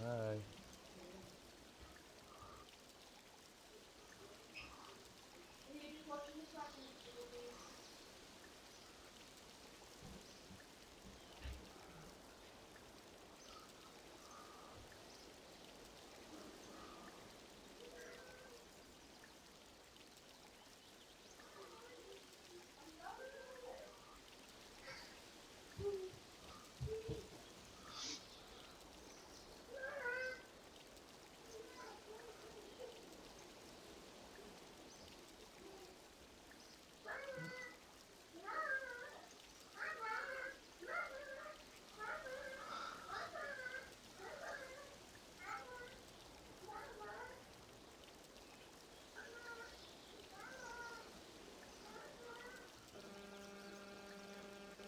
Bye.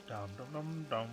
Dum dum dum dum.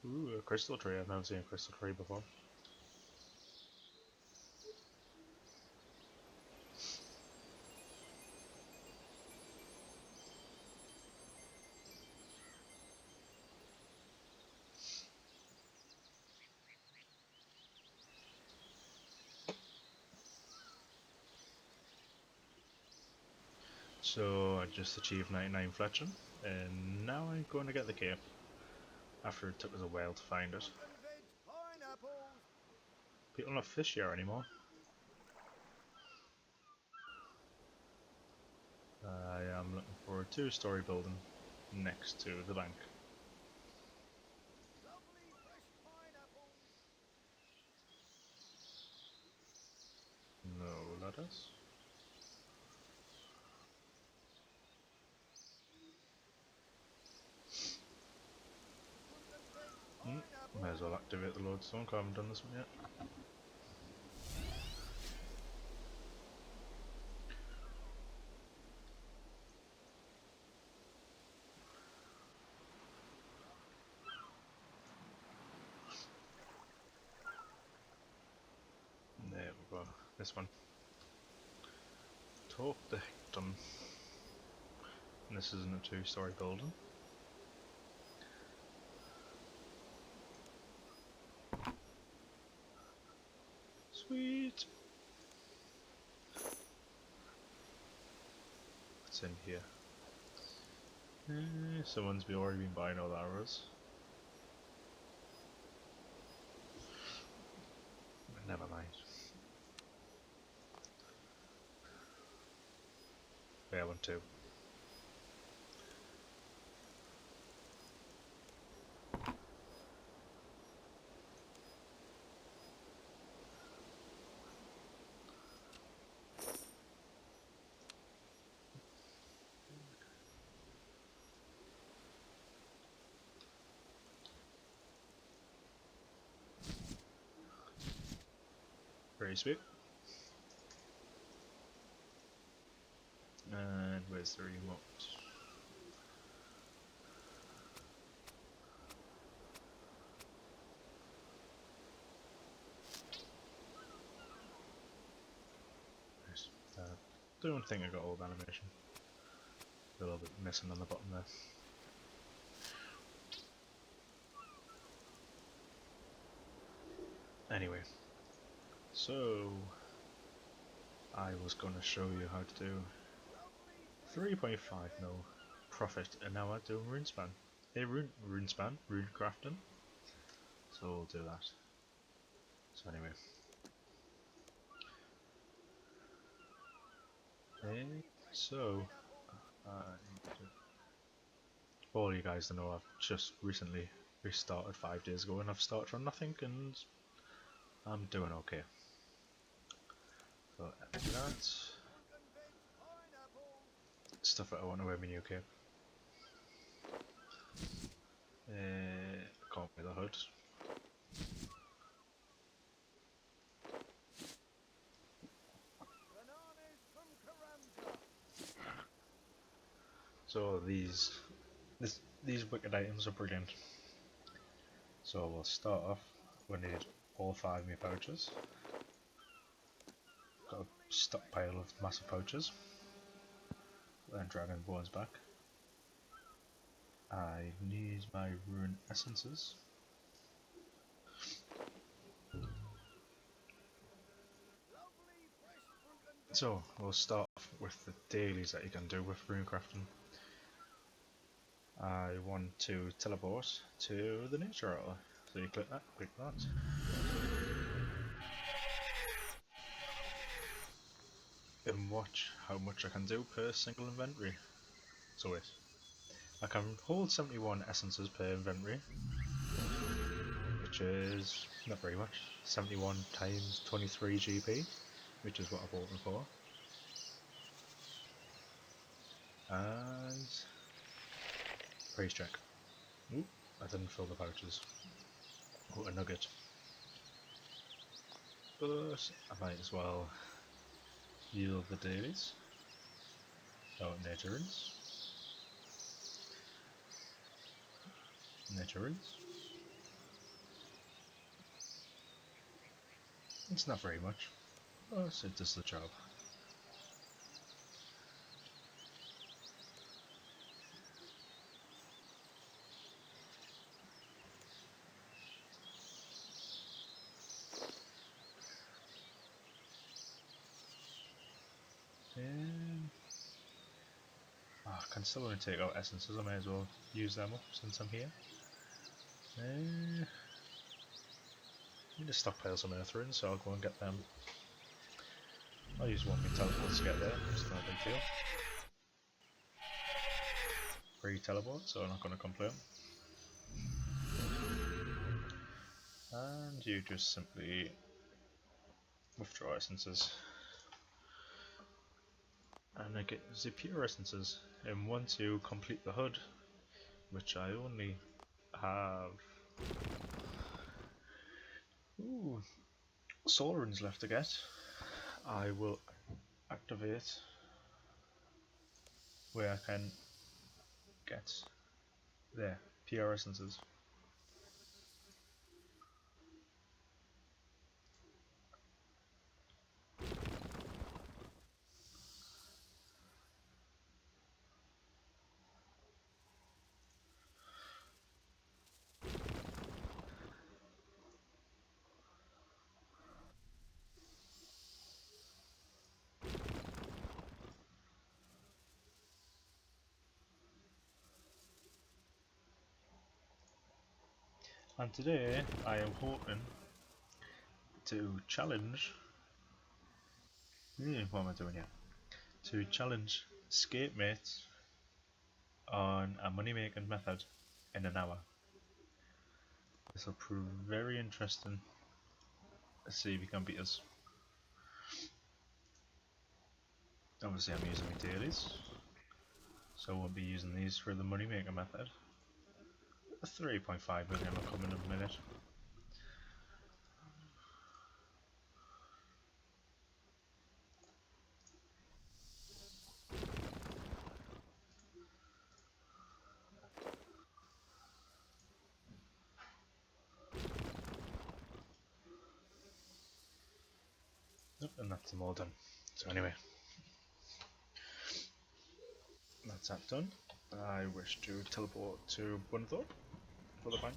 Ooh, a crystal tree. I've never seen a crystal tree before. So I just achieved 99 fletching, and now I'm going to get the cape, after it took us a while to find it. People not fish here anymore. I am looking for a two-story building next to the bank. No ladders. Might as well activate the lodestone, 'cause I haven't done this one yet. There we go. This one. Talk the heck done. And this isn't a two-story building. Sweet. What's in here? Someone's already been buying all the arrows. Never mind. Yeah, one too. Very sweet. And where's the remote? Nice. Don't think I got all the animation. A little bit missing on the bottom there. Anyway, so I was going to show you how to do 3.5 mil profit an hour doing runespan. Runespan, rune crafting. So we'll do that. So anyway, so all you guys know I've just recently restarted 5 days ago, and I've started from nothing, and I'm doing okay. So that stuff that I want to wear my new cape. Can't wear the hood. So these wicked items are brilliant. So we'll start off. We need all 5 of my pouches. Got a stockpile of massive pouches. Then dragon bones back. I need my rune essences. So we'll start off with the dailies that you can do with rune crafting. I want to teleport to the nature outlet. So you click that, and watch how much I can do per single inventory. So wait, I can hold 71 essences per inventory, which is not very much. 71 times 23 GP, which is what I bought them for. And praise check. Oop, I didn't fill the pouches. Oh, a nugget. But I might as well yield the dailies. Oh, naturins. Naturins. It's not very much. Oh, so it does the job. I can still only take out essences, I may as well use them up since I'm here. I need to stockpile some earth runes, so I'll go and get them. I'll use one of my teleports to get there, it's not a big deal. Free teleport, so I'm not going to complain. And you just simply withdraw essences. And I get the pure essences. And once you complete the HUD, which I only have solar runes left to get, I will activate where I can get there, pure essences. And today I am hoping to challenge. What am I doing here? To challenge skate mates on a money making method in an hour. This will prove very interesting. Let's see if you can beat us. Obviously I'm using my dailies, so I won't be using these for the money making method. 3.5 million will come in a minute. And that's them all done. So anyway, that's that done. I wish to teleport to Bunthorpe for the bank.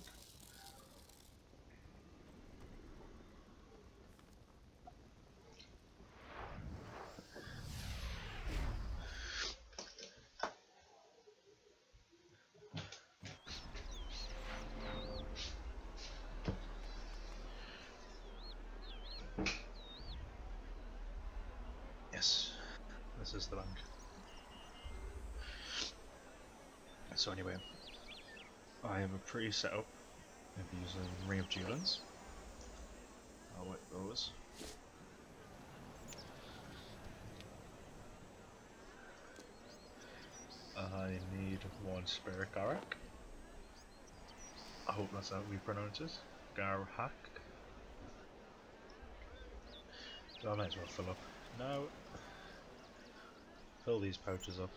Yes, this is the bank. So anyway, I have a pre-setup. I'll be using Ring of Julians. I'll wait those. I need one Spirit Garak. I hope that's how we pronounce it. Garhak. So I might as well fill up. Now, fill these pouches up.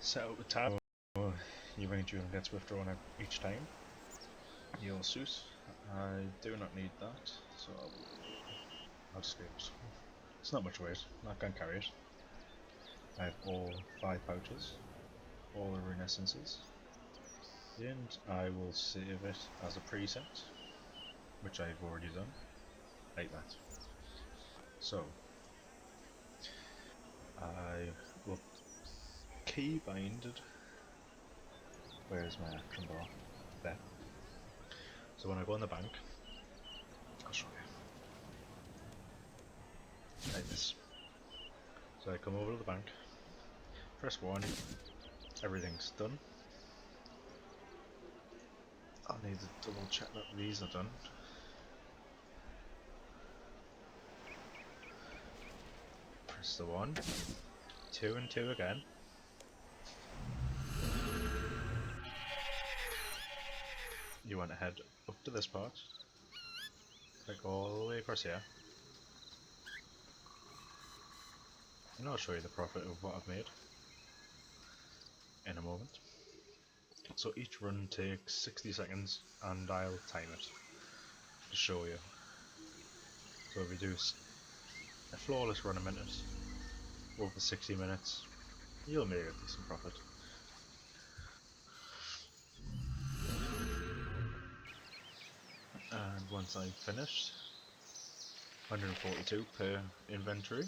Set up the tab. Your Ring of Julian gets withdrawn each time. Your suit. I do not need that, so I'll just leave it. It's not much weight, I can carry it. I have all 5 pouches, all the rune essences, and I will save it as a preset, which I've already done, like that. So, I will keybind it. Where's my action bar? There. So when I go in the bank, I'll show you. Like this. So I come over to the bank, press 1, everything's done. I'll need to double check that these are done. Press the 1, 2 and 2 again. You going to head up to this part, like all the way across here, and I'll show you the profit of what I've made in a moment. So each run takes 60 seconds and I'll time it to show you. So if you do a flawless run a minute, over 60 minutes, you'll make a decent profit. And once I've finished, 142 per inventory,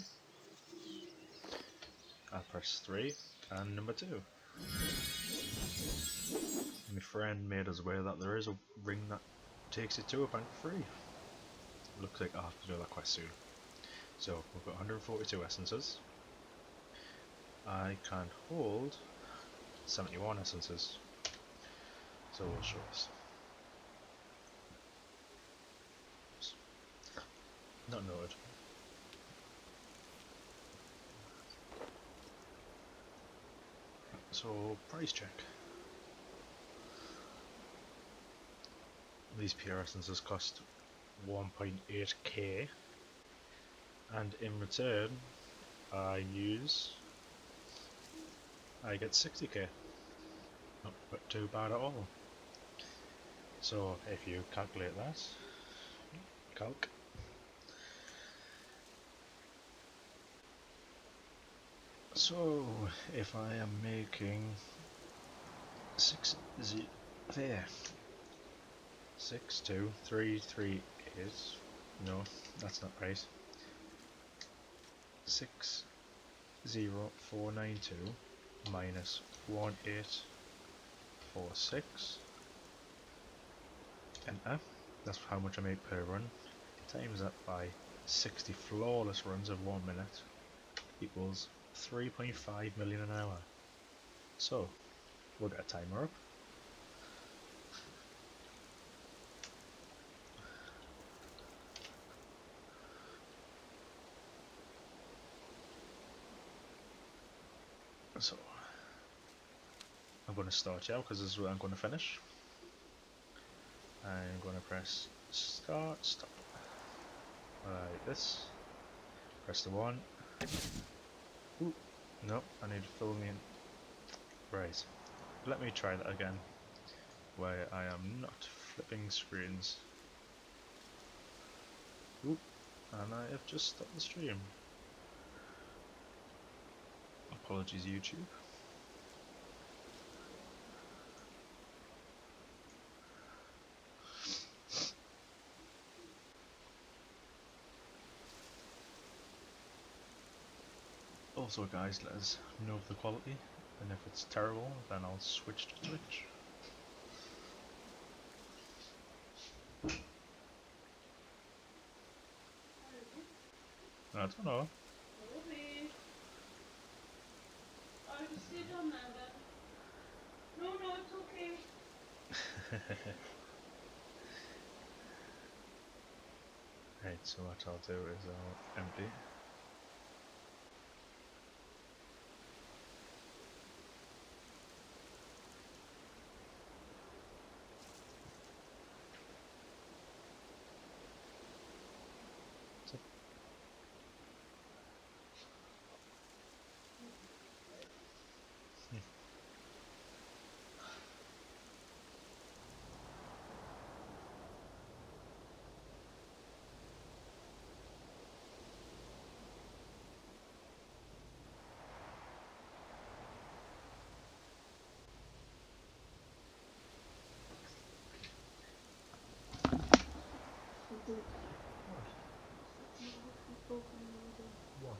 I'll press 3 and number 2. My friend made us aware that there is a ring that takes you to a bank for free. Looks like I'll have to do that quest soon. So we've got 142 essences. I can hold 71 essences. So we'll show us. Not noted. So price check. These pure essences cost 1.8k, and in return I get 60k. Not too bad at all. So if you calculate that, calc. So if I am making 62338, no, that's not right. 60492 minus 1846, enter. That's how much I make per run. Times that by 60 flawless runs of 1 minute equals 3.5 million an hour. So we'll get a timer up. So I'm going to start here because this is where I'm going to finish. I'm going to press start, stop, like this. Press the 1. Ooh, no, I need to fill me in. Right, let me try that again, where I am not flipping screens. Ooh, and I have just stopped the stream. Apologies, YouTube. Also guys, let us know of the quality, and if it's terrible then I'll switch to Twitch. I don't know. I'll just sit down there then. No, it's okay. Right, so what I'll do is I'll empty. What?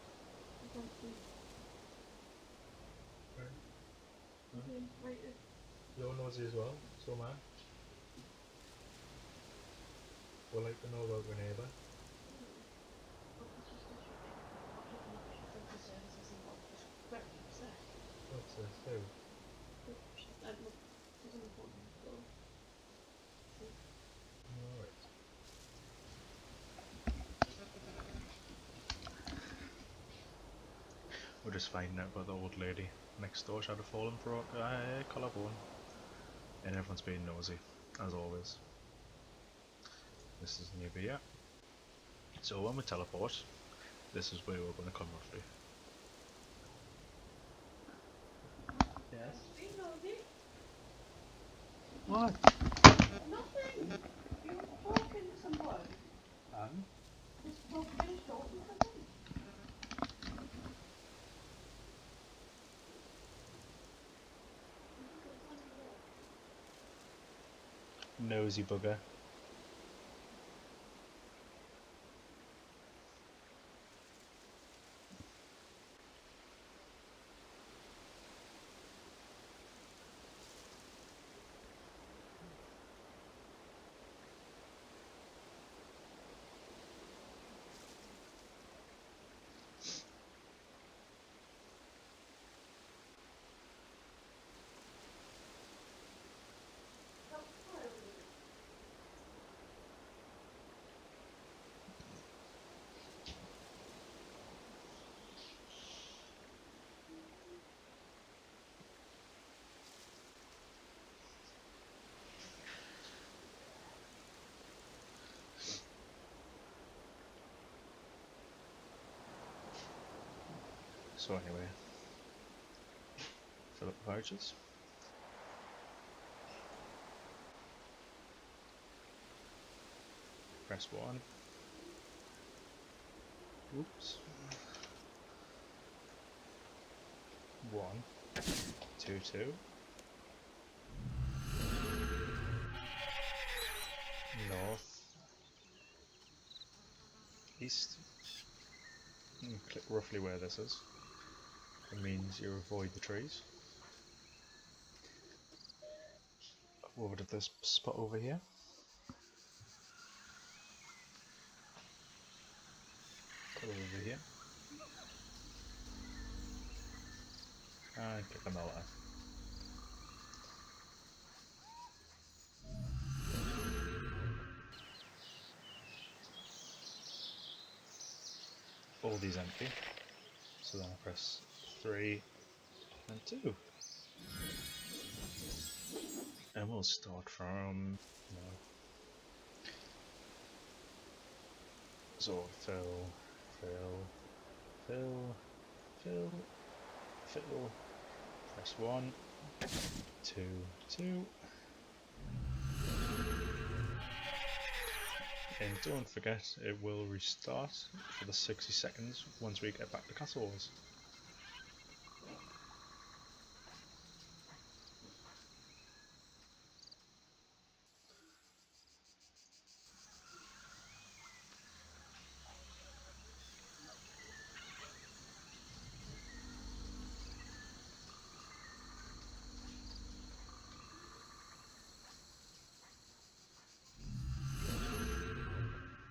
You're nosy as well, so am I. We'll like to know about your neighbour. What's this? Who? Alright. We're just finding out about the old lady next door. She had a fallen collarbone, and everyone's being nosy, as always. This is nearby here. So when we teleport, this is where we're going to come roughly. Yes. Just being nosy. What? Nothing. You were talking to someone. Just well, finish talking to someone. Nosy bugger. So anyway, fill up the vouchers. Press 1. Oops. 1, 2, 2. North, east. Click roughly where this is. It means you avoid the trees. Over to this spot over here. Go over here. And click on the letter. All these empty. So then I press 3 and 2. And we'll start from no. So fill, fill, fill, fill, fill. Press 1, 2, 2. And don't forget, it will restart for the 60 seconds once we get back to Castle Wars.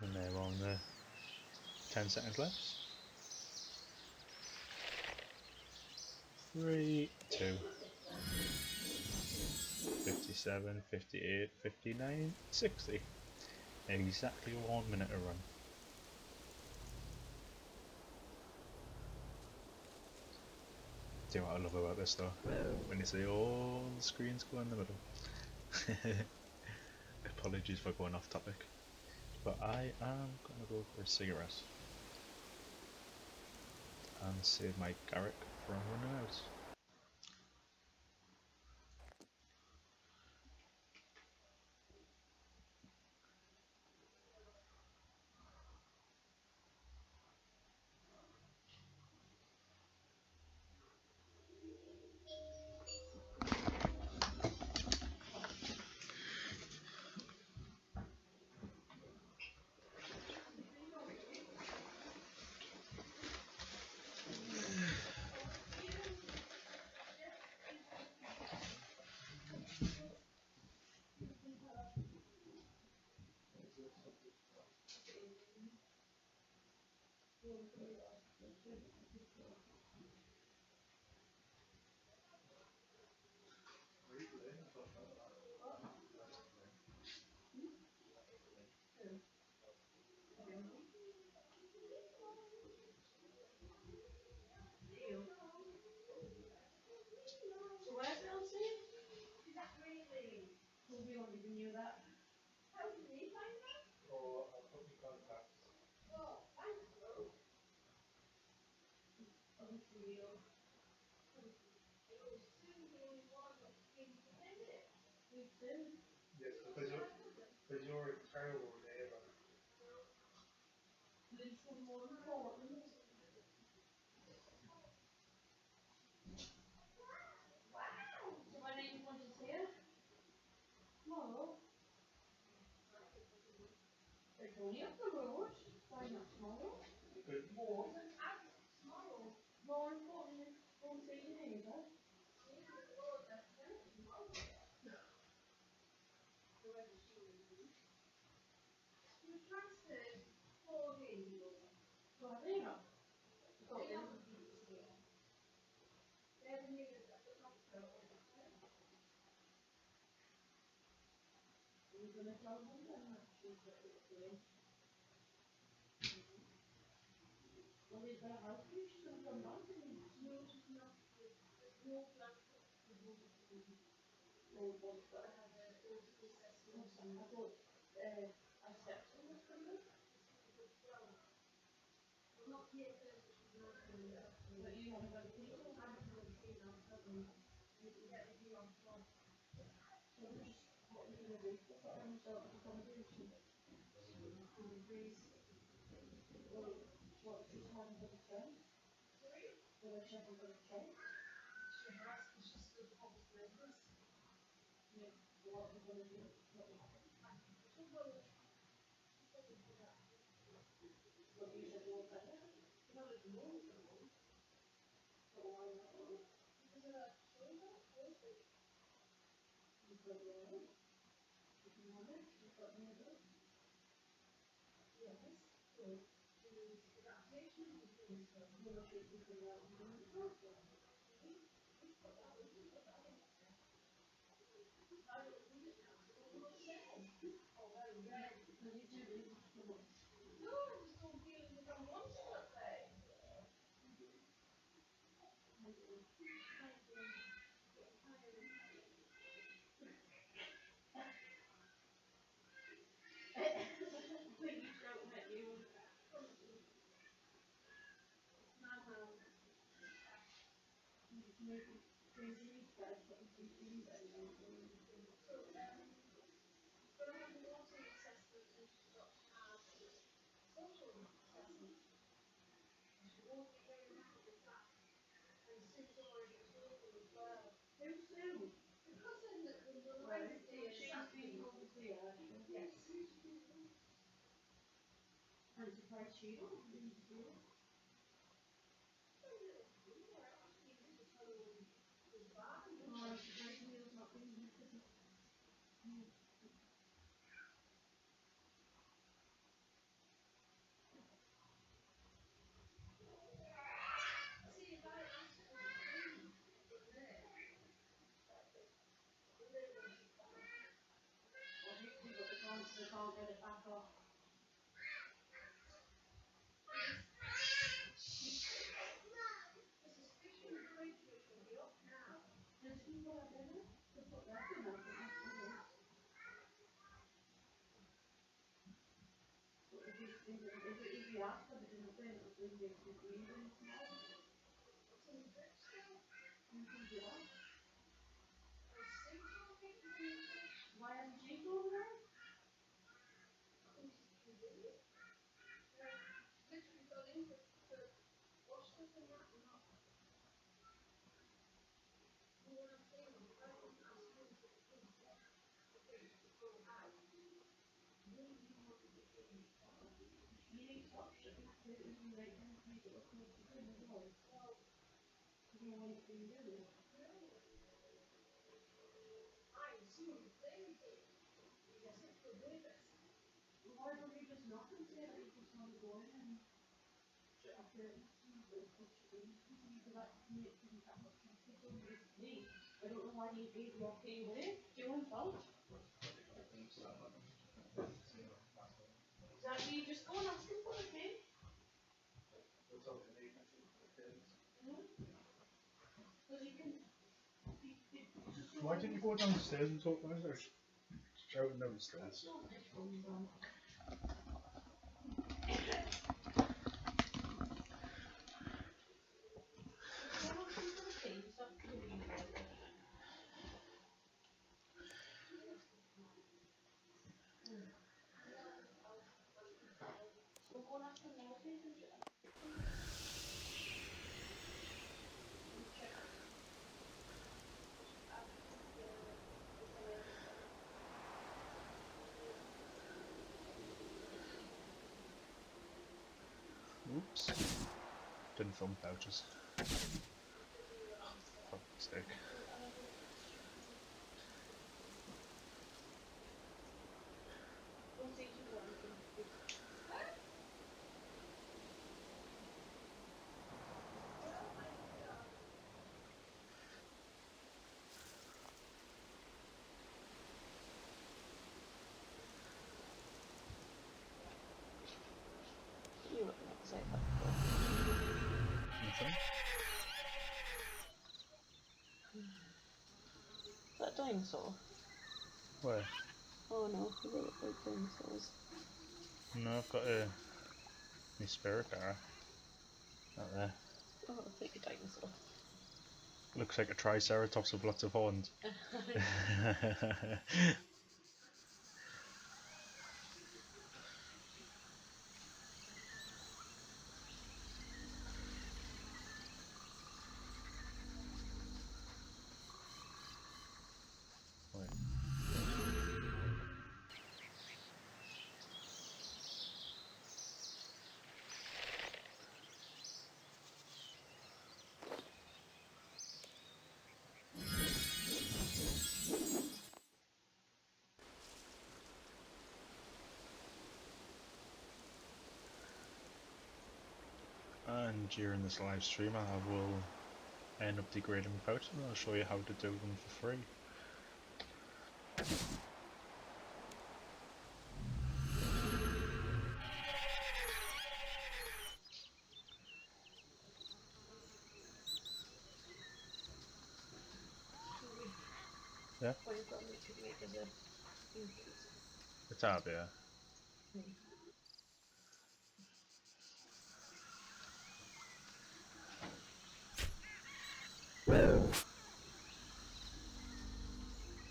And then we're on the 10 seconds left. 3, 2, 57, 58, 59, 60. Exactly 1 minute to run. Do you know what I love about this though? When you see all the screens go in the middle. Apologies for going off topic. But I am gonna go for a cigarette and save my Garrick from running out. So where's Elsie? She's at Greenleaf. Well, we only even knew that. How did we find that? Yes, because you're a terrible neighbour. This was more important. Wow! So when are you going to see it? Tomorrow. It's only up the road. Why not tomorrow? Good. More than tomorrow. More important than going to see your neighbour. You transferred 4 days ago. So I think they haven't been here. They haven't been at the doctor or the hospital. We're going to tell them then that she's got it again. Well, they've got a house here. She's going to come back to me. No, she's not. There's no plan for the road to be. No, one's got to have an autism assessment. I thought our stepson was coming. Well, not yet, because she's not coming up. But you haven't got a key. I haven't got a key now, probably. You can get a key on top. So we're just, what we're going to do for them, so accommodation. Raise. Well, what, she's having got a friend? Sorry? Well, she hasn't got a friend. She has, but she's still homeless members. Yeah, what we're going to do, what will happen? What you said you were better? No, it's more than one. So why not? Because of that shoulder, also? You've got your own. If you want it, you've got your own. Yes. So, is adaptation is doing so. Well, if you can out and do it, you put that in, you put that in. I don't need it now. What was said? Oh, well, yeah. Because you do need it so much. No, I just don't feel as if I'm wanting it there. You do. I do. I do. Get tired and tired. When you shouting at you, my mum, you just make it crazy, bad, putting something that you don't know. So, but I have an autism assessment and she's got to have social assessment. She won't be very happy with that. And Sue's already told them as well. Who's Sue? The cousin that was on Wednesday and Saturday. She's been over there. Yes. I'm surprised she didn't do it. Oh, I'm surprised Neil's not been here because see, if I asked for the key in there, well, they want it back. Well, you got the chance to can't get it back off. The suspicion of breakage will be up now. There's people out there to put that in there. But if you ask for it in the thing, it'll be confusing. What's in the fridge still? You can do that. Is Sue talking in the fridge? Why hasn't she told her? Who's doing it? Literally got in to wash this and that and not. Well, what I'm saying is, if I didn't ask him to put the key to go out, wouldn't you want the key? You need to stop shutting curtains and letting them make it look like you're in the door. Well, you don't want it being done. No. I assume the same thing. Because it's the witness. Well, why don't you just knock and say that you just want to go in and shut the curtains and put your things because that makes it that much traffic over me. I don't know why you gave your key away. It's your own fault. Exactly, you just go and ask him for the key. What's up, the because you can. Why didn't you go downstairs and talk to her? Shouting downstairs. Oops. Didn't film pouches. Oh, for fuck's sake. You look like say that before. Nothing? Is that a dinosaur? Where? Oh no, they look like dinosaurs. No, I've got a my spirit car. Not there. Oh, I think a dinosaur. Looks like a triceratops with lots of horns. Wait. And during this live stream I will end up degrading my pouches and I'll show you how to do them for free. Yeah? When you've got me to make as a increase. The tab, yeah.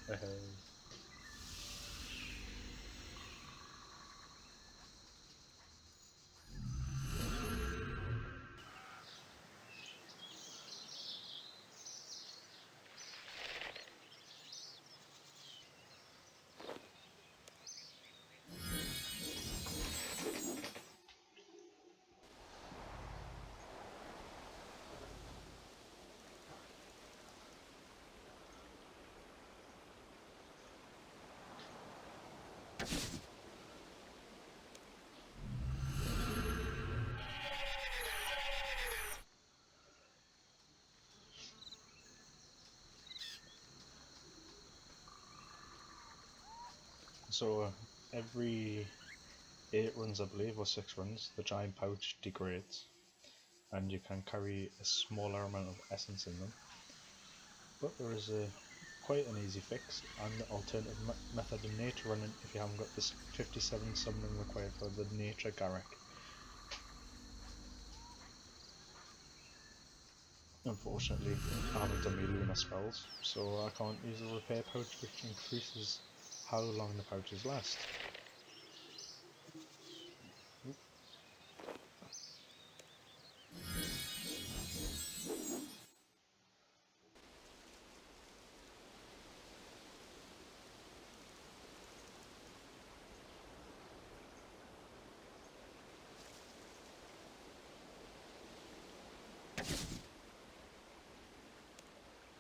Hey. So every 8 runs I believe, or 6 runs, the giant pouch degrades and you can carry a smaller amount of essence in them. But there is a quite an easy fix and alternative method in nature running if you haven't got this 57 summoning required for the nature Garrick. Unfortunately, I haven't done my lunar spells, so I can't use the repair pouch, which increases how long the pouches last.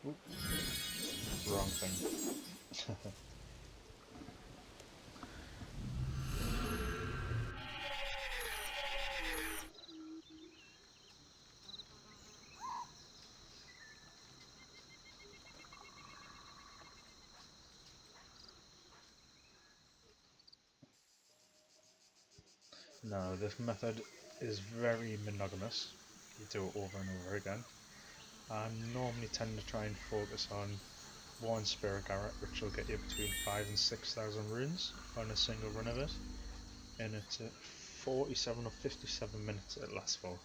Oop. Wrong thing. No, this method is very monogamous. You do it over and over again. I normally tend to try and focus on one Spirit Garret, which will get you between 5 and 6,000 runes on a single run of it, and it's at 47 or 57 minutes it lasts for.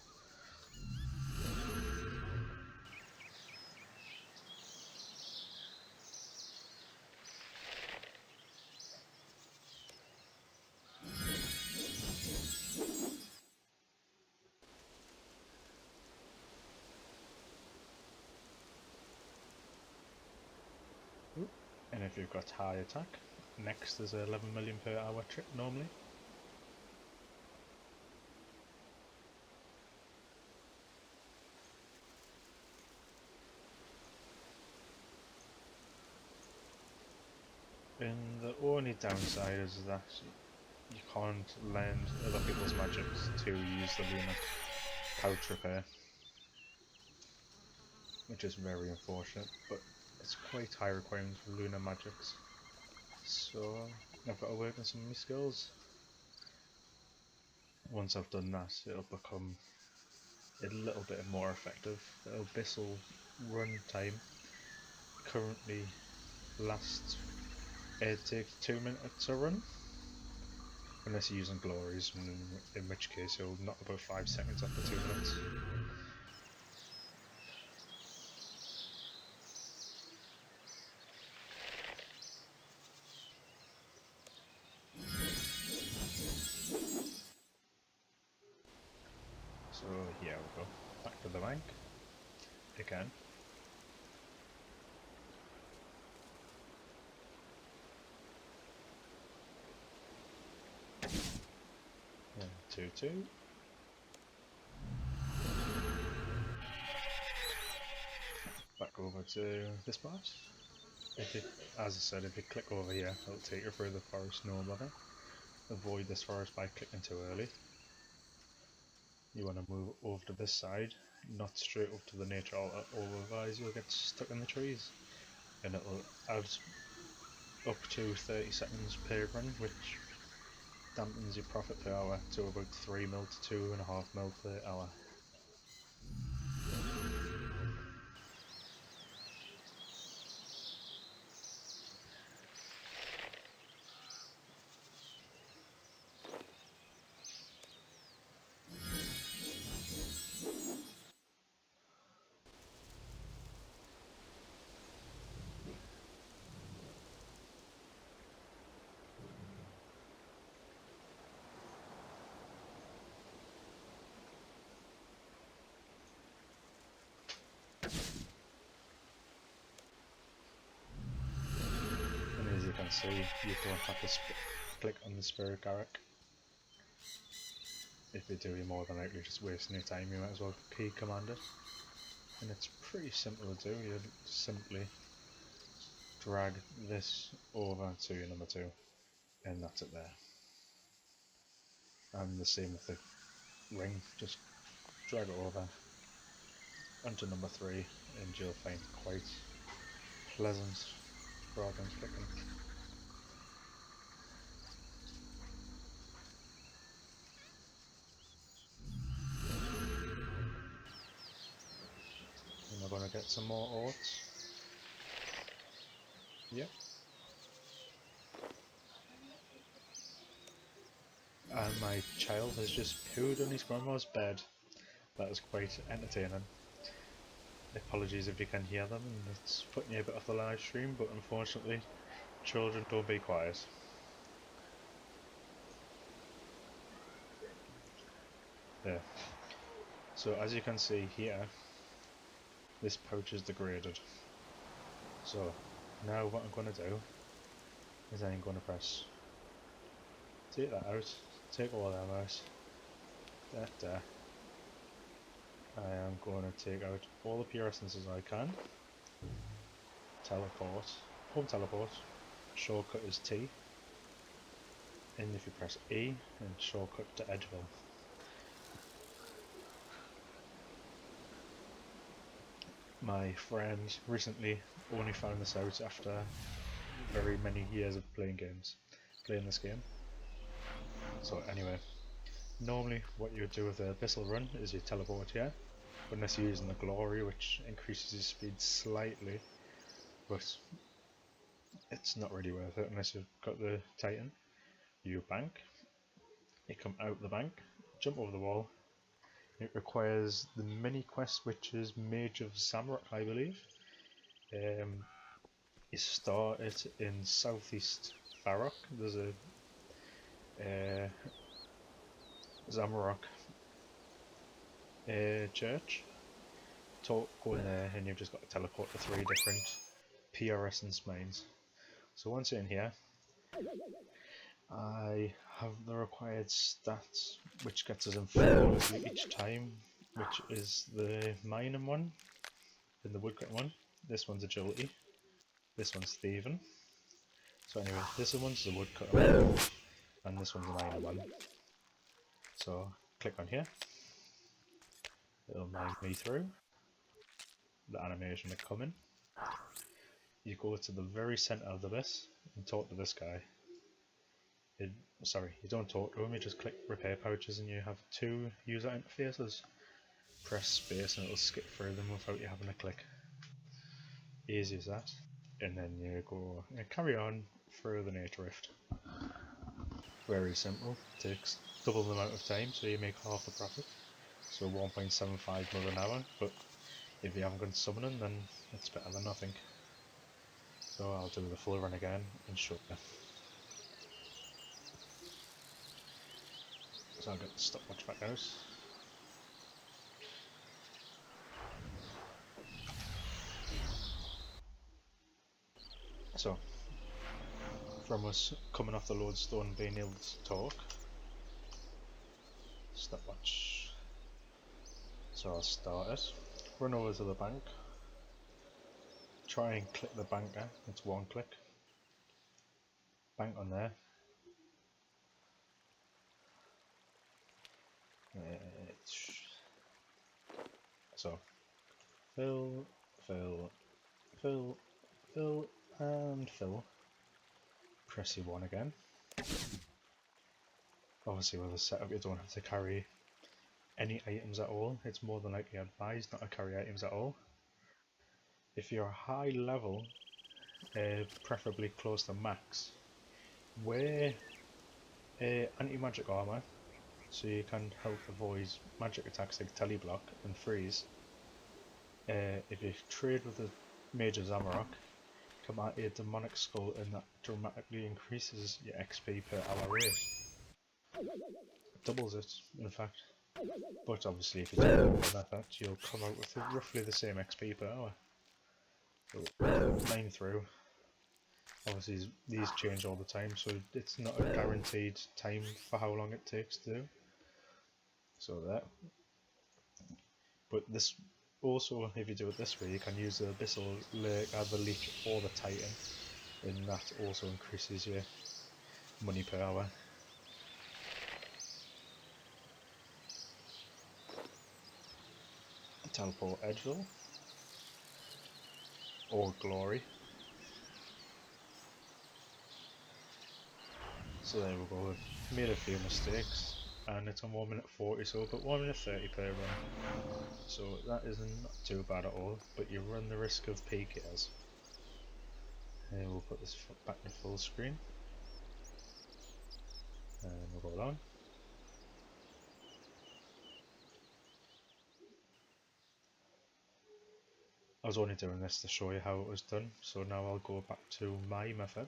And if you've got high attack, next is 11 million per hour trip normally. And the only downside is that you can't lend other people's magics to use the Luna pouch repair, which is very unfortunate, but it's quite high requirements for Luna magics. So I've got to work on some of my skills. Once I've done that, it'll become a little bit more effective. The Abyssal run time currently lasts, it takes 2 minutes to run, unless you're using glories, in which case you'll knock about 5 seconds off the 2 minutes. So here we go, back to the bank again. And 2-2. Back over to this part. If you, as I said, if you click over here, it'll take you through the forest, no bother. Avoid this forest by clicking too early. You want to move over to this side, not straight up to the nature altar, otherwise you'll get stuck in the trees. And it'll add up to 30 seconds per run, which dampens your profit per hour to about 3 mil to 2.5 mil per hour. And as you can see, you don't have to click on the spirit carrack. If you do, you're more than likely just wasting your time. You might as well key command it. And it's pretty simple to do. You simply drag this over to your number 2, and that's it there. And the same with the ring, just drag it over onto number 3, and you'll find it quite pleasant rather than clicking. And we're going to get some more oats. Yep. And my child has just pooed on his grandma's bed. That is quite entertaining. Apologies if you can hear them, and it's putting you a bit off the live stream, but unfortunately, children, don't be quiet. There. So as you can see here, this pouch is degraded. So now what I'm going to do is I'm going to press, take that out, take all them out, that there. I am going to take out all the pure essences I can, teleport, home teleport, shortcut is T, and if you press E, and shortcut to Edgeville. My friend recently only found this out after very many years of playing this game. So anyway, normally what you would do with the Abyssal Run is you teleport here, unless you're using the Glory, which increases your speed slightly, but it's not really worth it unless you've got the Titan. You bank, you come out the bank, jump over the wall. It requires the mini quest, which is Mage of Zamrock, I believe. You start it in southeast Farrock. There's a Zamrock church. Go in there, and you've just got to teleport to 3 different PRS and mines. So once you're in here, I have the required stats, which gets us in flawlessly each time, which is the mining one and the woodcut one. This one's agility, this one's thieving, So anyway, this one's the woodcutter one, and this one's an iron one. So click on here, it'll mine me through the animation to come in. You go to the very centre of the bit and talk to this guy. Sorry, you don't talk to him, you just click repair pouches and you have two user interfaces. Press space and it'll skip through them without you having to click. Easy as that. And then you go and carry on through the nature rift. Very simple, takes double the amount of time so you make half the profit. So 1.75 mil an hour, but if you haven't gone summoning then it's better than nothing. So I'll do the full run again and show you. So I'll get the stopwatch back out. So, from us coming off the lodestone being able to talk, stopwatch. So I'll start it, run over to the bank, try and click the banker, it's one click, bank on there, so fill, fill, fill, fill, and fill, press E1 again. Obviously with the setup you don't have to carry any items at all, it's more than likely advised not to carry items at all. If you're high level, preferably close to max, wear anti-magic armour so you can help avoid magic attacks like teleblock and freeze. If you trade with a major Zamorak, come at a demonic skull and that dramatically increases your XP per hour rate. It doubles it, in fact. But obviously if you do that, you'll come out with roughly the same XP per hour. So, mine through. Obviously these change all the time, so it's not a guaranteed time for how long it takes to do. So that. But this also, if you do it this way, you can use the Abyssal Lake, either Leech or the Titan, and that also increases your money per hour. Teleport Edgeville, or Glory. So there we go, we've made a few mistakes, and it's on 1 minute 40, so but 1 minute 30 per run. So that isn't too bad at all, but you run the risk of PKs. And we'll put this back to full screen, and we'll go on. I was only doing this to show you how it was done, so now I'll go back to my method.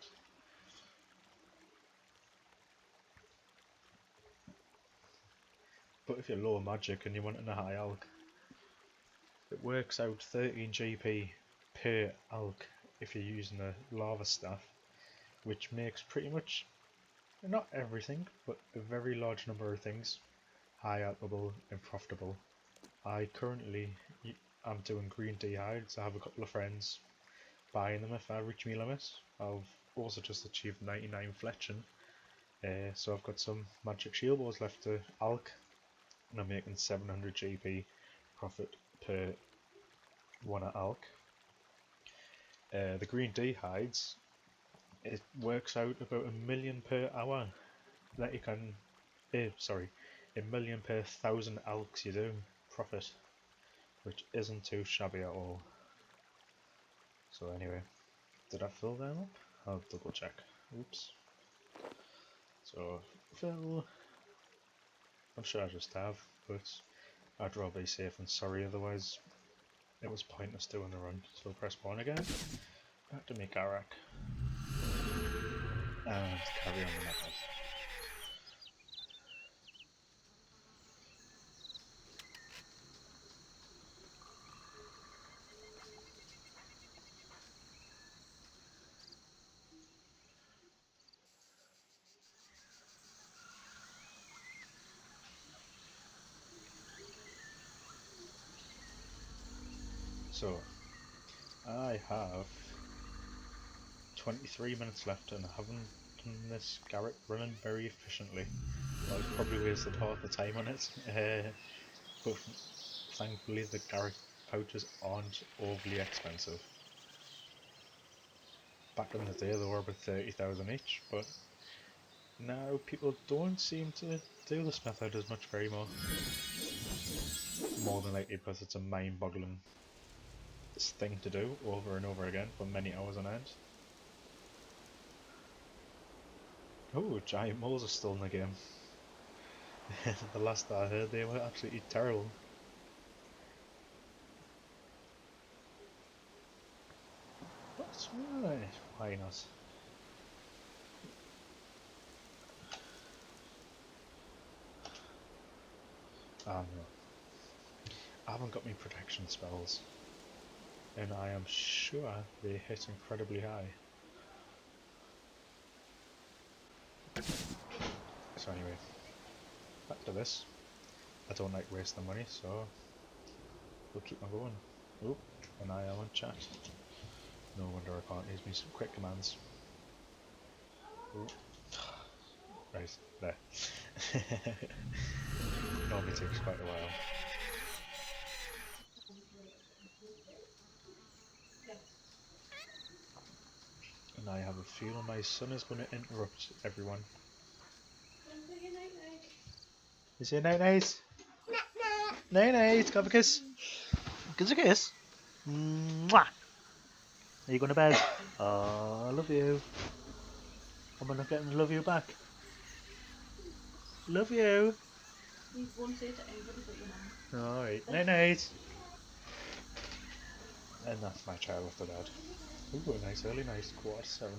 But if you're low magic and you want a high alch, it works out 13 GP per alch if you're using a lava staff, which makes pretty much, not everything, but a very large number of things high alchable and profitable. I currently am doing green D hides. I have a couple of friends buying them if I reach my limit. I've also just achieved 99 fletching, so I've got some magic shield balls left to alch, and I'm making 700 GP profit per one at alch. The green D hides, it works out about 1,000,000 per hour that you can, sorry, 1,000,000 per 1,000 alchs you do profit, which isn't too shabby at all. So anyway, did I fill them up? I'll double check. Oops. So fill. I'm sure I just have, but I'd rather be safe than sorry, otherwise it was pointless doing the run. So press 1 again, back to make Arak, and carry on the method. So I have 23 minutes left and I haven't done this Garrett running very efficiently. I've probably wasted half the time on it, but thankfully the Garrett pouches aren't overly expensive. Back in the day they were about 30,000 each, but now people don't seem to do this method as much anymore. More than likely because it's a mind-boggling thing to do over and over again for many hours on end. Oh, giant moles are still in the game. The last I heard they were absolutely terrible. But why not? Ah no. I haven't got any protection spells. And I am sure they hit incredibly high. So anyway, back to this. I don't like wasting money, so we'll keep on going. Oop, and I am on chat. No wonder I can't use me some quick commands. Oop. Right, there. Normally takes quite a while. And I have a feeling my son is going to interrupt everyone. Is it night night? Night night, have a kiss. Give us a kiss. Mwah. Are you going to bed? Oh, I love you. I'm not getting to love you back. Love you. You won't say it to anybody but your mum. Alright, night night. And that's my child after that. Ooh, a nice early night, 7:15.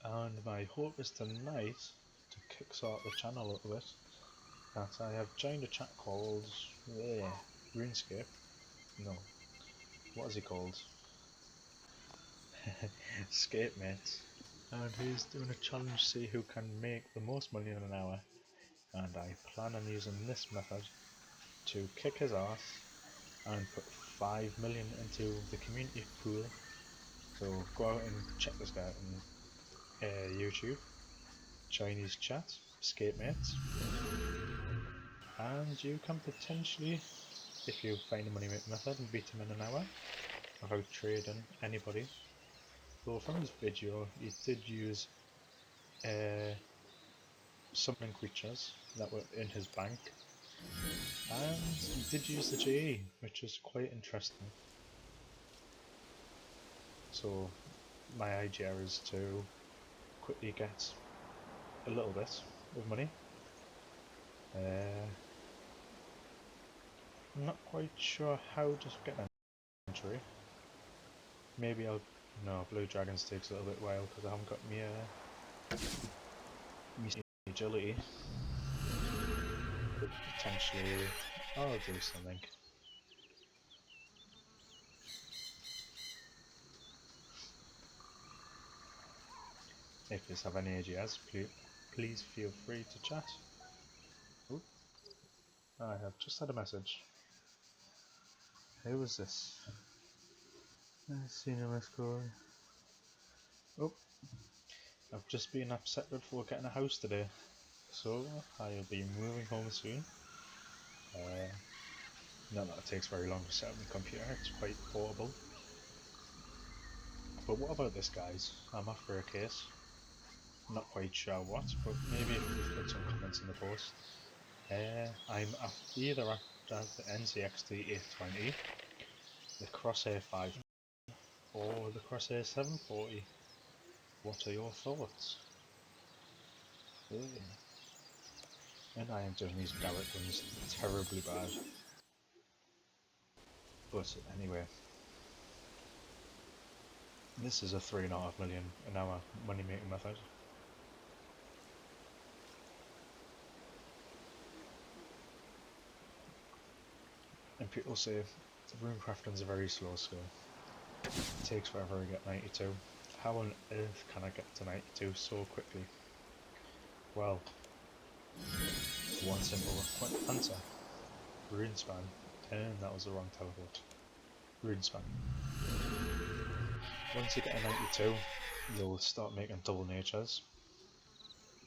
And my hope is tonight, to kickstart the channel a little bit, that I have joined a chat called RuneScape. No, what is he called? Scape Mates. And he's doing a challenge to see who can make the most money in an hour. And I plan on using this method to kick his ass and put 5 million into the community pool. So go out and check this guy out on YouTube, join his chat, Scape Mates, and you can potentially, if you find a money making method, and beat him in an hour without trading anybody. Though from his video he did use summoning creatures that were in his bank, and he did use the GE, which is quite interesting. So my idea is to quickly get a little bit of money. I'm not quite sure how to get an entry. Maybe I'll... No, Blue Dragons takes a little bit while because I haven't got me agility. But potentially I'll do something. If you have any ideas, please feel free to chat. Ooh, I have just had a message. Who is this? I've seen him score. Oh, I've just been accepted for getting a house today, so I'll be moving home soon. Not that it takes very long to set up my computer, it's quite portable. But what about this, guys? I'm after a case. Not quite sure what, but maybe if you put some comments in the post. I'm either after the NZXT 820, the Crosshair 5, or the Crosshair 740. What are your thoughts? Yeah. And I am doing these Garrett runs terribly bad. But anyway, this is a 3.5 million an hour money making method. And people say rune crafting is a very slow skill. It takes forever to get 92. How on earth can I get to 92 so quickly? Well, one simple answer. Rune span. And that was the wrong teleport. Rune span. Once you get a 92, you'll start making double natures.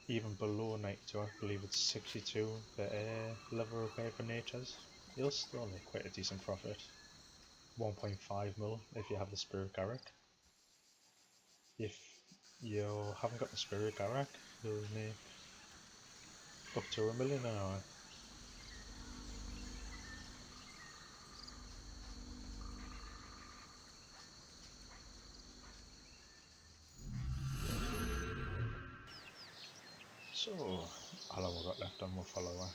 Even below 92, I believe it's 62 the air level required for natures. You'll still make quite a decent profit. 1.5 mil if you have the Spirit Garrick. If you haven't got the Spirit Garrick, you'll make up to $1 million an hour. So, how long have I got left on my follower?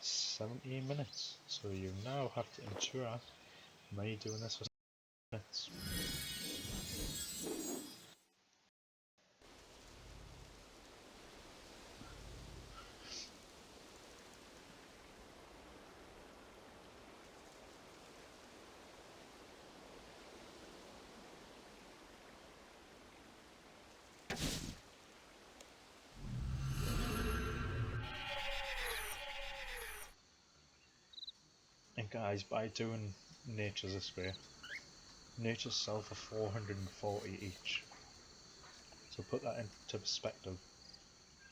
17 minutes. So you now have to ensure me doing this for 7 minutes. And guys, by doing natures this way, natures sell for 440 each. So put that into perspective.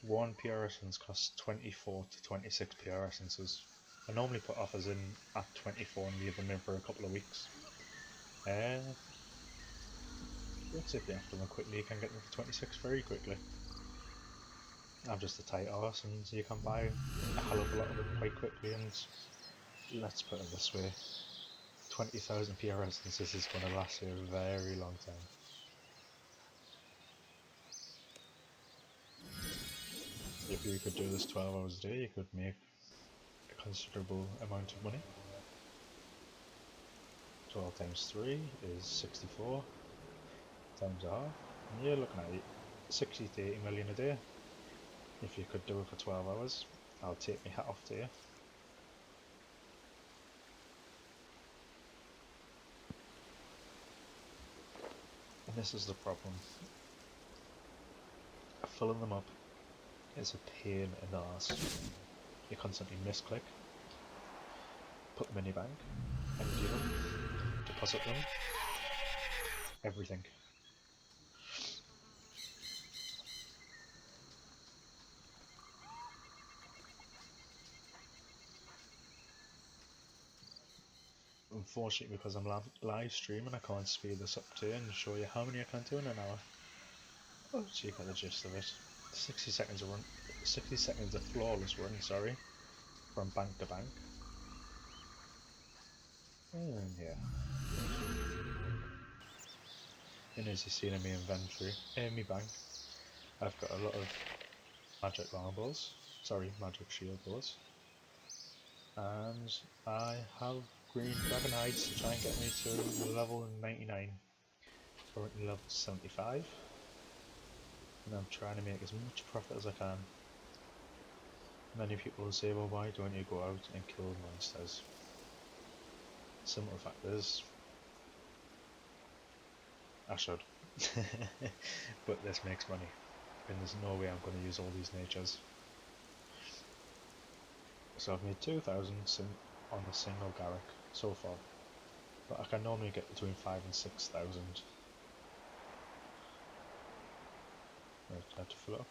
One PR essence costs 24 to 26 PR essences. I normally put offers in at 24 and leave them in for a couple of weeks. But if you after them quickly, you can get them for 26 very quickly. I'm just a tight arse and you can buy a hell of a lot of them quite quickly, and let's put it this way, 20,000 PR essences is going to last you a very long time. If you could do this 12 hours a day, you could make a considerable amount of money. 12 times 3 is 64 times half, and you're looking at 60 to 80 million a day. If you could do it for 12 hours, I'll take my hat off to you. And this is the problem. Filling them up is a pain in the arse. You constantly misclick, put them in your bank, empty them, deposit them, everything. Unfortunately, because I'm live streaming, I can't speed this up to you and show you how many I can do in an hour. Oh, so you get the gist of it. 60 seconds of run, 60 seconds of flawless run, sorry, from bank to bank. And yeah. And as you see in my inventory, in my bank, I've got a lot of magic longbows, sorry, magic shield bows, and I have green dragon hides to try and get me to level 99. Currently level 75, and I'm trying to make as much profit as I can. Many people will say, well, why don't you go out and kill monsters? Simple fact is, I should. But this makes money, and there's no way I'm going to use all these natures. So I've made 2,000 on a single Garrick so far, but I can normally get between 5,000 and 6,000. Right, I have to fill it up.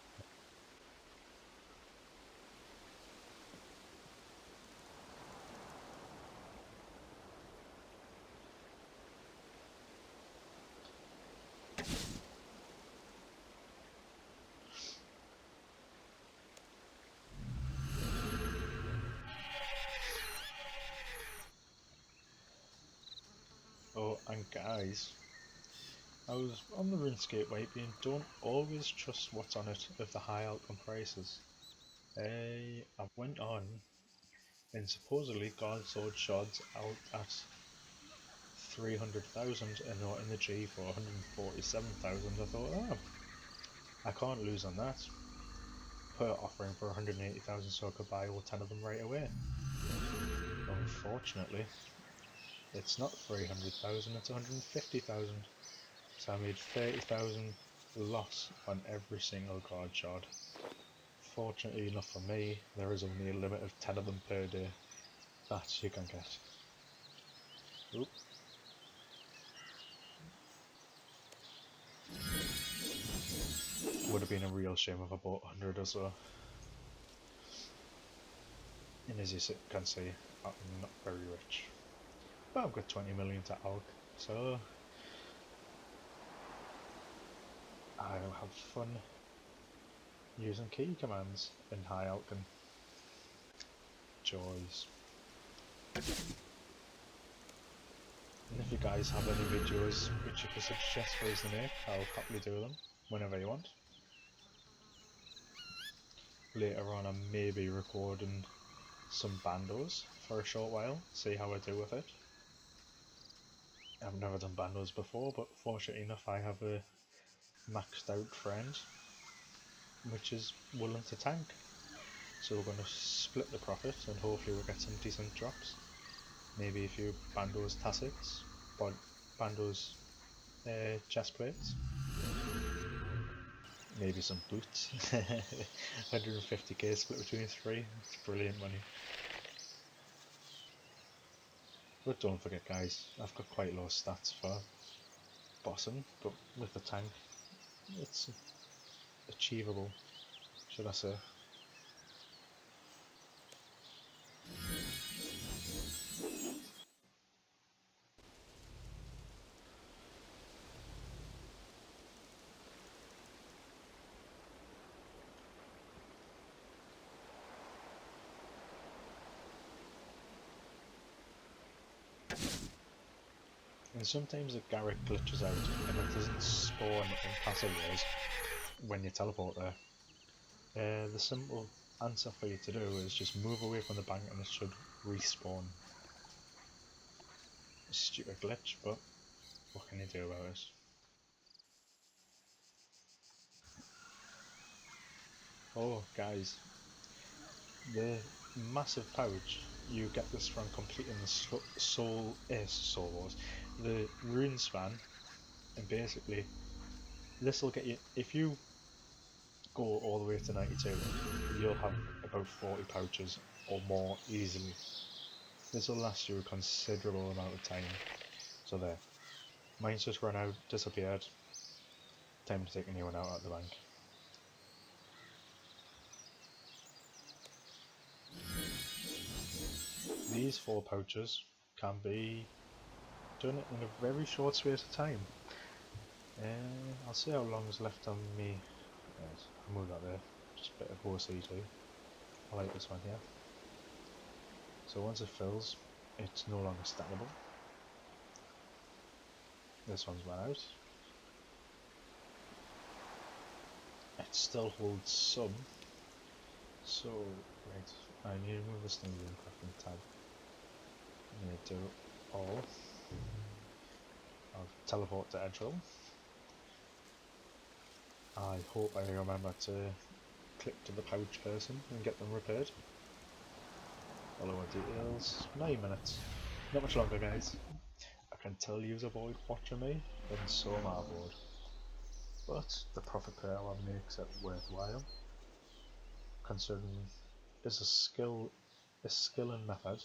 Oh, and guys, I was on the RuneScape white being don't always trust what's on it of the high outcome prices. I went on and supposedly God Sword Shards out at 300,000 and not in the G for 147,000. I thought, oh, I can't lose on that. Put it offering for 180,000 so I could buy all 10 of them right away. Unfortunately, it's not 300,000, it's 150,000. So I made 30,000 loss on every single card shard. Fortunately enough for me, there is only a limit of 10 of them per day that you can get. Oop. Would have been a real shame if I bought 100 or so. And as you can see, I'm not very rich. But I've got 20 million to alk, so I'll have fun using key commands in high alchemy. Joys. And if you guys have any videos which you can suggest for us to make, I'll happily do them whenever you want. Later on I may be recording some bandos for a short while, see how I do with it. I've never done bandos before, but fortunately enough I have a maxed out friend which is willing to tank. So we're going to split the profit and hopefully we'll get some decent drops. Maybe a few bandos tassets, but bandos chest plates. Maybe some boots. 150k split between three. It's brilliant money. But don't forget guys, I've got quite low stats for bossing, but with the tank it's achievable, should I say. And sometimes the Garrett glitches out and it doesn't spawn in passive ways when you teleport there. The simple answer for you to do is just move away from the bank and it should respawn. A stupid glitch, but what can you do about it? Oh guys, the massive pouch, you get this from completing the Soul Wars, the Rune Span, and basically this will get you, if you go all the way to 92, you'll have about 40 pouches or more easily. This will last you a considerable amount of time. So there, mine's just run out, disappeared, time to take a new one out at the bank. These 4 pouches can be done in a very short space of time. I'll see how long is left on me. Yes, I'll move that there, just a bit of OCD. I like this one here. So once it fills, it's no longer stackable. This one's run out. It still holds some. So, right, I need to move this thing in crafting tab. I'm going to do all. I'll teleport to Edgeville. I hope I remember to click to the pouch person and get them repaired. Follower details, 9 minutes. Not much longer guys. I can tell you's avoid watching me, and so am I bored. But the profit per hour makes it worthwhile, considering it's a skill and method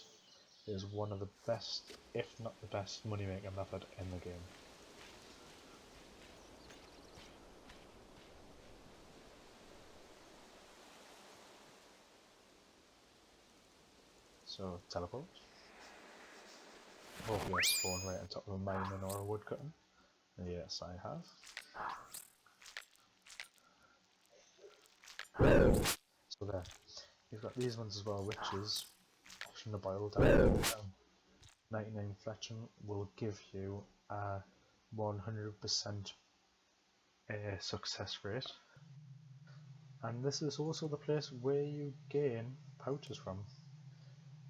is one of the best, if not the best, money making method in the game. So teleport. Hopefully I spawn right on top of a mining or a woodcutting. Yes, I have. So there. You've got these ones as well, which is option to boil down. 99 fletching will give you a 100% success rate, and this is also the place where you gain pouches from.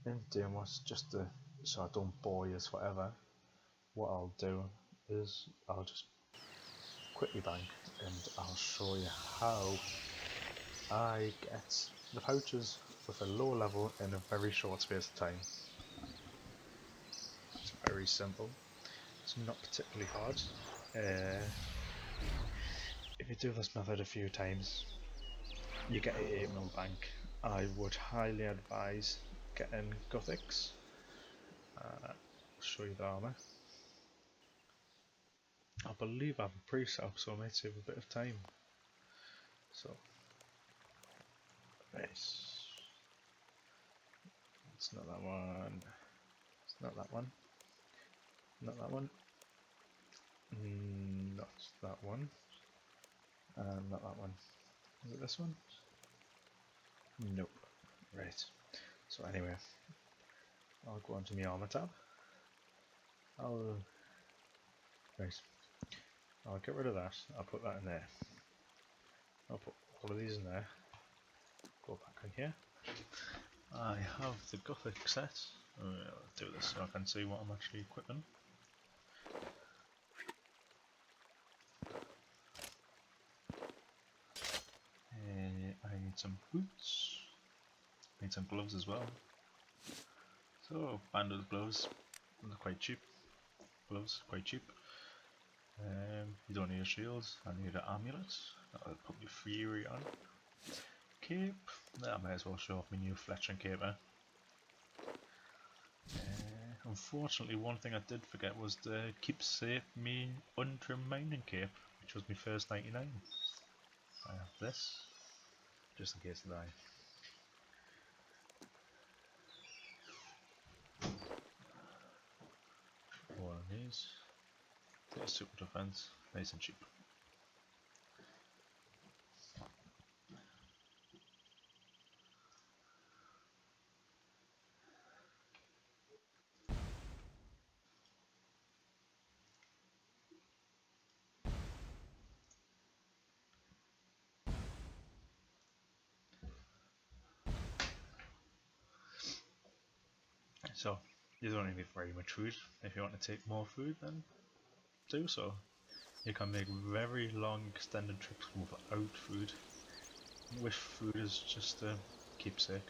In doing what's just to, so I don't bore you forever, what I'll do is I'll just quickly bank and I'll show you how I get the pouches with a low level in a very short space of time. It's very simple. It's not particularly hard. If you do this method a few times, you get an 8 mil bank. I would highly advise getting Gothics. I'll show you the armour. I believe I have a pre-set up, so I might save a bit of time. So, nice. It's not that one. It's not that one. Not that one. Not that one. And not that one. Is it this one? Nope. Right. So anyway, I'll go onto my armor tab. Right. I'll get rid of that. I'll put that in there. I'll put all of these in there. Go back in here. I have the Gothic set. I'll do this so I can see what I'm actually equipping. I need some boots. I need some gloves as well. So, bandit gloves. They're quite cheap. Gloves, quite cheap. You don't need a shield. I need an amulet. I'll put my Fury on. Cape. I might as well show off my new Fletcher and cape. Unfortunately, one thing I did forget was to keep safe me untrimmed mining cape, which was my first 99. I have this, just in case I die. One of these. There's super defense, nice and cheap. So, you don't need very much food. If you want to take more food, then do so. You can make very long extended trips without food. With food is just a keepsake.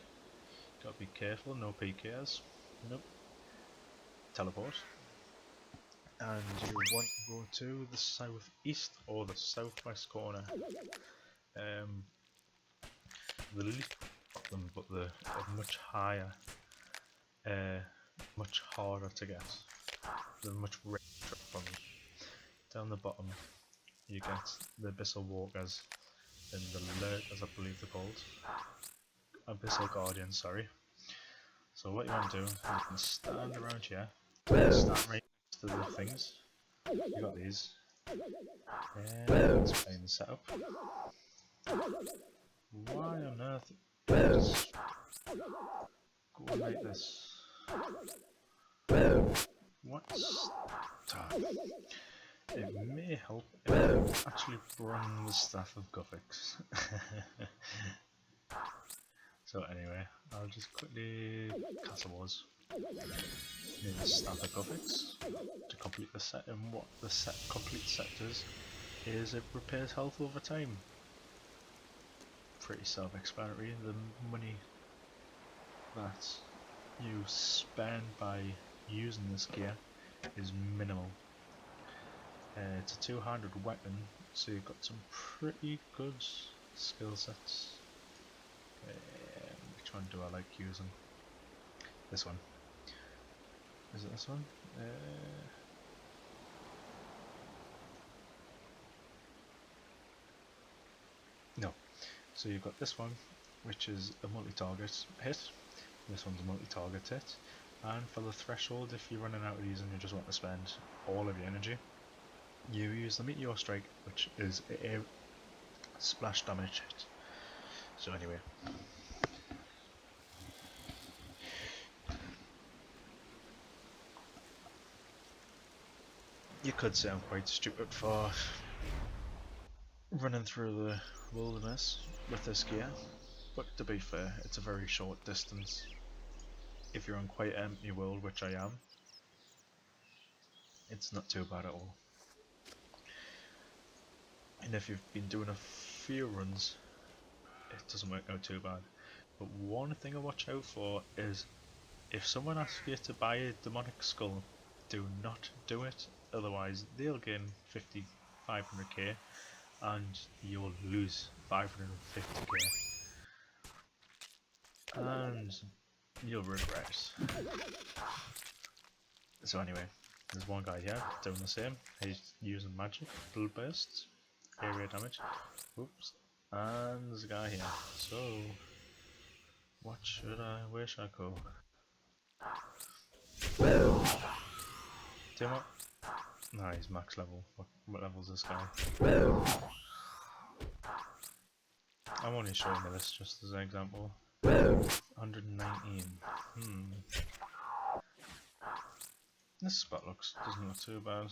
Gotta be careful, no PKs. Nope. Teleport. And you want to go to the southeast or the southwest corner. The least of them, but they're much higher, much harder to get. They're much rarer from them. Down the bottom, you get the Abyssal Walkers and the Lurkers, I believe they're called. Abyssal Guardians, sorry. So what you want to do is you can stand around here, stand right next to the things. You got these. Let's explain the setup. Why on earth just go like this? What's that? It may help if I actually bring the Staff of Gothics. So anyway, I'll just quickly cast a Wars. Need the Staff of Gothics to complete the set, and what the complete set does is it repairs health over time. Pretty self-explanatory. The money that you spend by using this gear is minimal. It's a two-handed weapon, so you've got some pretty good skill sets. Which one do I like using? This one. Is it this one? No. So you've got this one, which is a multi-target hit. This one's a multi-target hit. And for the threshold, if you're running out of these and you just want to spend all of your energy, you use the Meteor Strike, which is a splash damage hit. So anyway. You could say I'm quite stupid for running through the wilderness with this gear, but to be fair, it's a very short distance. If you're on quite an empty world, which I am, it's not too bad at all. And if you've been doing a few runs, it doesn't work out too bad. But one thing I watch out for is if someone asks you to buy a demonic skull, do not do it, otherwise they'll gain 50, 500k and you'll lose 550k and you'll regret. So anyway, there's one guy here doing the same. He's using magic, blood bursts, area damage. Oops. And there's a guy here. So where should I go? Team up? Nah, he's max level. What level is this guy? I'm only showing you this just as an example. 119. This spot doesn't look too bad.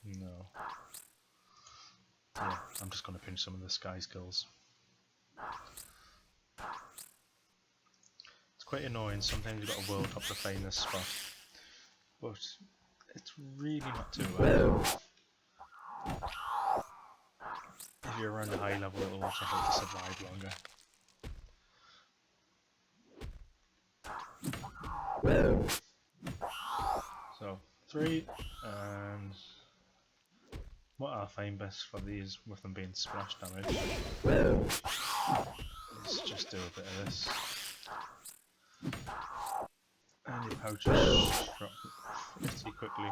No. Yeah, I'm just gonna pinch some of this guy's skills. It's quite annoying, sometimes you've got a world hop to find this spot. But it's really not too bad. If you're around a high level, it'll also help you survive longer. So, 3, and what I find best for these, with them being splash damage, is just do a bit of this. And your pouches drop pretty quickly.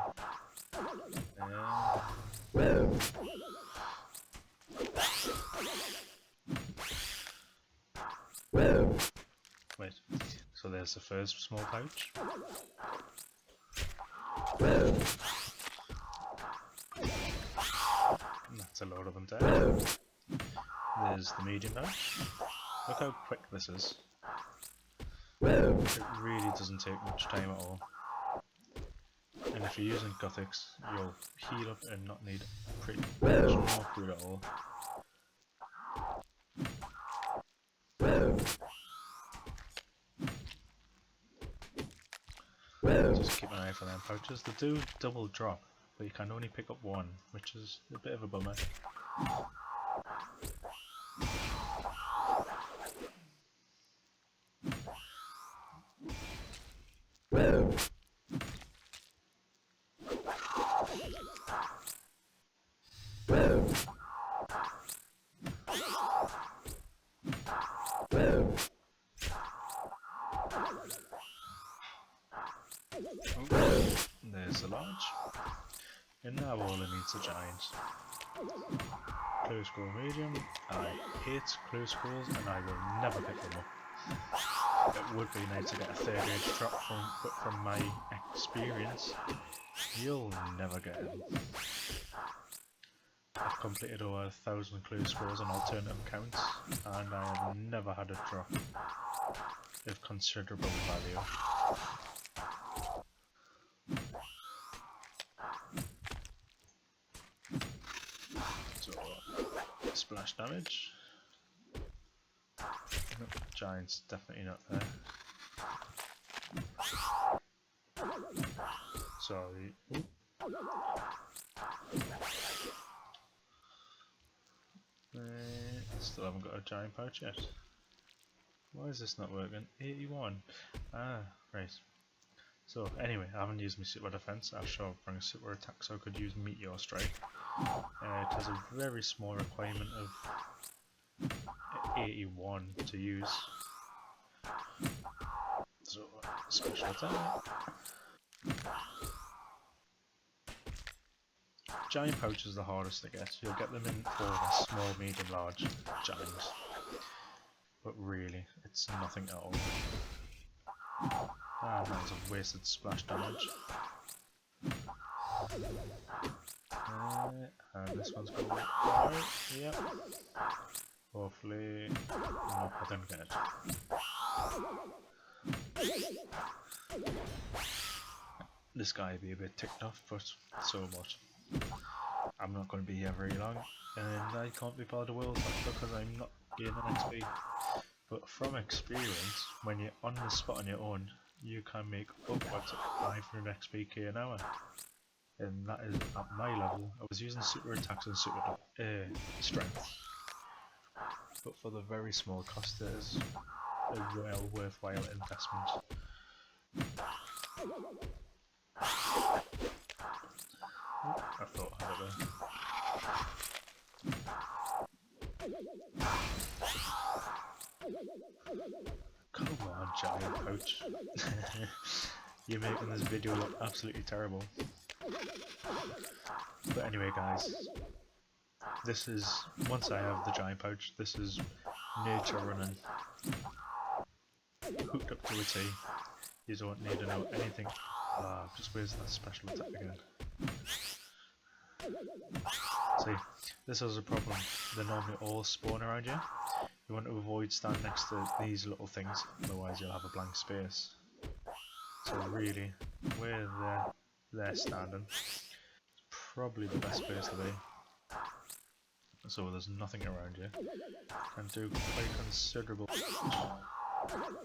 Wait, so there's the first small pouch. That's a load of them there. There's the medium pouch. Look how quick this is. It really doesn't take much time at all. And if you're using Gothics, you'll heal up and not need pretty much more food at all. Just keep an eye for them pouches. They do double drop, but you can only pick up one, which is a bit of a bummer. There's the large. And now all it needs a giant. Clue scroll medium. I hate clue scrolls and I will never pick them up. It would be nice to get a third age drop but from my experience, you'll never get them. I've completed over 1,000 clue scrolls on alternative accounts and I have never had a drop of considerable value. So, splash damage. Nope, giant's definitely not there. Sorry. Still haven't got a giant pouch yet. Why is this not working? 81. Ah, right. So anyway, I haven't used my super defense. I shall bring a super attack so I could use meteor strike. It has a very small requirement of 81 to use. So special attack. Giant pouch is the hardest to get. You'll get them in for the small, medium, large giants. But really, it's nothing at all. Ah, that was a wasted splash damage. And this one's going to work out. Yep. Hopefully. Nope, I didn't get it. this guy be a bit ticked off, but so what. I'm not going to be here very long, and I can't be part of the World Cup because I'm not gaining XP. But from experience, when you're on the spot on your own, you can make upwards of 500 XP an hour. And that is at my level. I was using super attacks and super strength. But for the very small cost, it is a well worthwhile investment. I thought I had it there. Come on, giant pouch. You're making this video look absolutely terrible. But anyway guys, this is, once I have the giant pouch, this is nature running. Hooked up to a T. You don't need to know anything. Ah, just where's that special attack again? See, this is a problem. They normally all spawn around you. You want to avoid standing next to these little things, otherwise you'll have a blank space. So really, where they're standing, it's probably the best place to be. So there's nothing around you. Can do quite considerable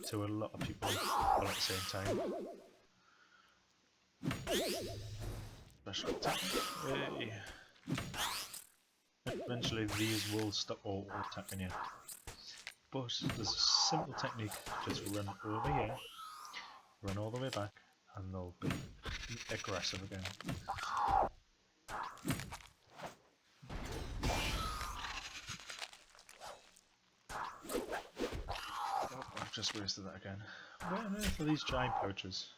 to a lot of people all at the same time. Special attack. Hey. Eventually these will stop all attacking you. But there's a simple technique, just run over here, run all the way back, and they'll be aggressive again. Oh, I've just wasted that again. Where on earth are these giant pouches?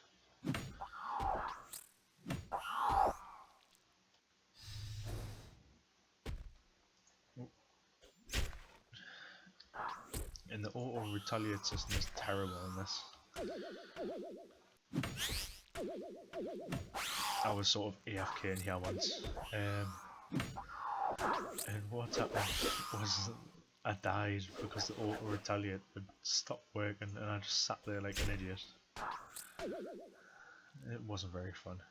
And the auto retaliate system is terrible in this. I was sort of AFK in here once, and what happened was I died because the auto retaliate had stopped working, and I just sat there like an idiot. It wasn't very fun.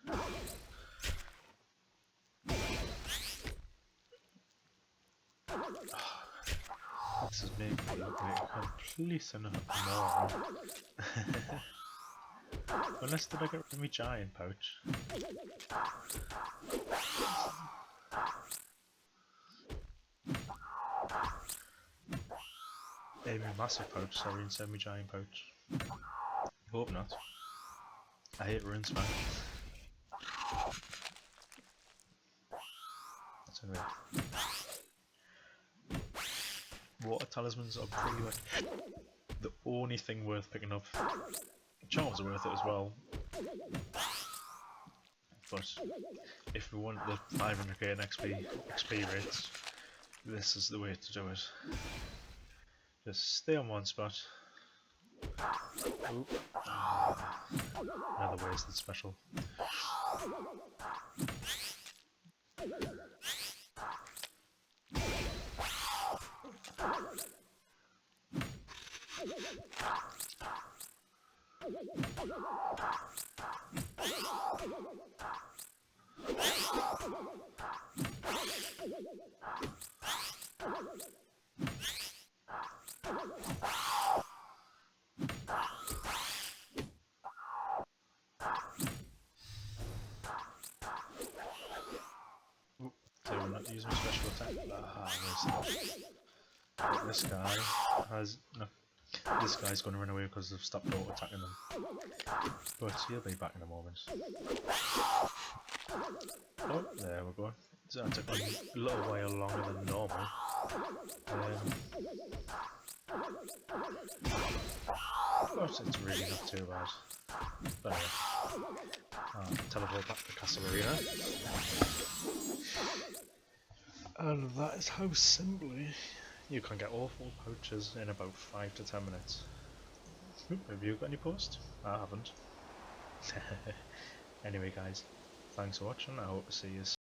This is making me look like a complete moron. Unless did I get rid of my giant pouch? Hey, my massive pouch, sorry, instead of my giant pouch. Hope not. I hate rune spam. That's anyway. Water talismans are pretty much the only thing worth picking up. Charms are worth it as well. But if we want the 500k and XP rates, this is the way to do it. Just stay on one spot. Oop. Another wasted special. So we're not using special attack. This guy has no. This guy's going to run away because they've stopped auto attacking them. But he'll be back in a moment. Oh, there we go. So that took a little while longer than normal. But it's really not too bad. But anyway, I'll teleport back to the Castle Arena. And that is how simply you can get all 4 pouches in about 5 to 10 minutes. Have you got any post? I haven't. Anyway guys, thanks for watching, I hope to see you soon.